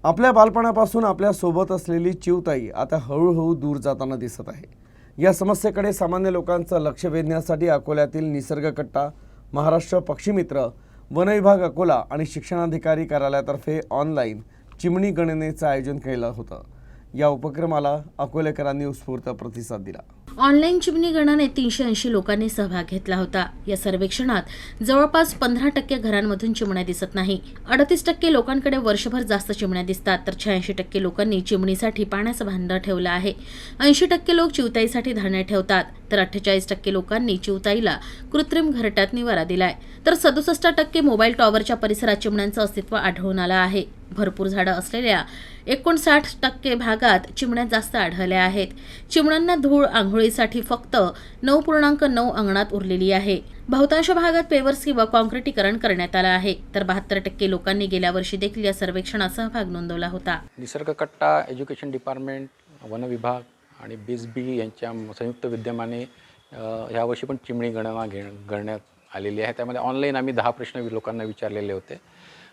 आपल्या बालपणापासून आपल्या सोबत असलेली चिवताई आता हळूहळू दूर जाताना दिसत आहे। या समस्येकडे सामान्य लोकांचं लक्ष वेधण्यासाठी अकोल्यातील निसर्ग कट्टा, महाराष्ट्र पक्षीमित्र, वन विभाग अकोला आणि शिक्षणाधिकारी कार्यालयातर्फे ऑनलाईन चिमणी गणनेचं आयोजन केलं होतं। या उपक्रमाला अकोलेकरांनी उत्स्फूर्त प्रतिसाद दिला। ऑनलाईन चिमणी गणनेत 380 लोकांनी सहभाग घेतला होता। या सर्वेक्षणात जवळपास 15% घरांमधून चिमण्या दिसत नाही। 38% लोकांकडे वर्षभर जास्त चिमण्या दिसतात, तर 86% लोकांनी चिमणीसाठी पाण्याचं भांडं ठेवलं आहे। 80% लोक चिवताईसाठी धान्य ठेवतात, तर 48% लोकांनी चिवताईला कृत्रिम घरट्यात निवारा दिलाय, तर 67% मोबाईल टॉवरच्या परिसरात चिमण्यांचं अस्तित्व आढळून आलं आहे। भरपूर झाडं असलेल्या 59% भागात चिमण्या जास्त आढळल्या आहेत। चिमण्यांना धूळ आंघोळीसाठी फक्त 9.9 अंगणात उरलेली आहे। बहुतांश भागात पेवर्स किंवा कॉन्क्रिटीकरण करण्यात आलं आहे, तर 72% लोकांनी गेल्या वर्षी देखील या सर्वेक्षणात सहभाग नोंदवला होता। निसर्ग कट्टा, एज्युकेशन डिपार्टमेंट, वन विभाग आणि BISB यांच्या संयुक्त विद्यमाने यावर्षी पण चिमणी गणना करण्यात आलेली आहे। त्यामध्ये ऑनलाईन आम्ही 10 प्रश्न लोकांना विचारलेले होते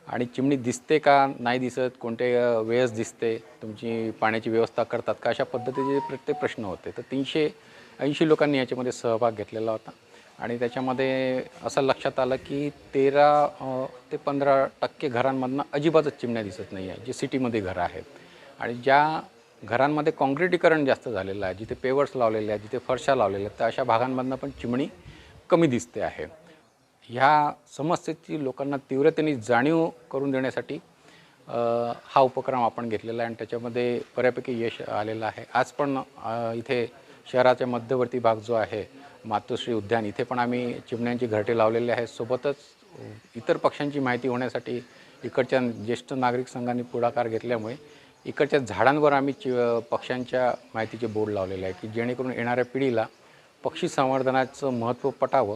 आणि चिमणी दिसते का नाही दिसत, कोणत्या वेळेस दिसते, तुमची पाण्याची व्यवस्था करतात का, अशा पद्धतीचे प्रत्येक प्रश्न होते। तर 380 लोकांनी याच्यामध्ये सहभाग घेतलेला होता आणि त्याच्यामध्ये असं लक्षात आलं की 13 ते 15% घरांमधनं अजिबातच चिमण्या दिसत नाही आहे, जे सिटीमध्ये घरं आहेत। आणि ज्या घरांमध्ये काँक्रिटीकरण जास्त झालेलं आहे, जिथे पेवर्स लावलेले आहेत, जिथे फरशा लावलेल्या आहेत, तर अशा भागांमधनं पण चिमणी कमी दिसते आहे। ह्या समस्येची लोकांना तीव्रतेने जाणीव करून देण्यासाठी हा उपक्रम आपण घेतलेला आहे आणि त्याच्यामध्ये बऱ्यापैकी यश आलेलं आहे। आज पण इथे शहराच्या मध्यवर्ती भाग जो आहे मातोश्री उद्यान, इथे पण आम्ही चिमण्यांची घरटे लावलेली आहेत। सोबतच इतर पक्ष्यांची माहिती होण्यासाठी इकडच्या ज्येष्ठ नागरिक संघाने पुढाकार घेतल्यामुळे इकडच्या झाडांवर आम्ही पक्ष्यांच्या माहितीचे बोर्ड लावलेले आहे की जेणेकरून येणाऱ्या पिढीला पक्षी संवर्धनाचं महत्त्व पटावं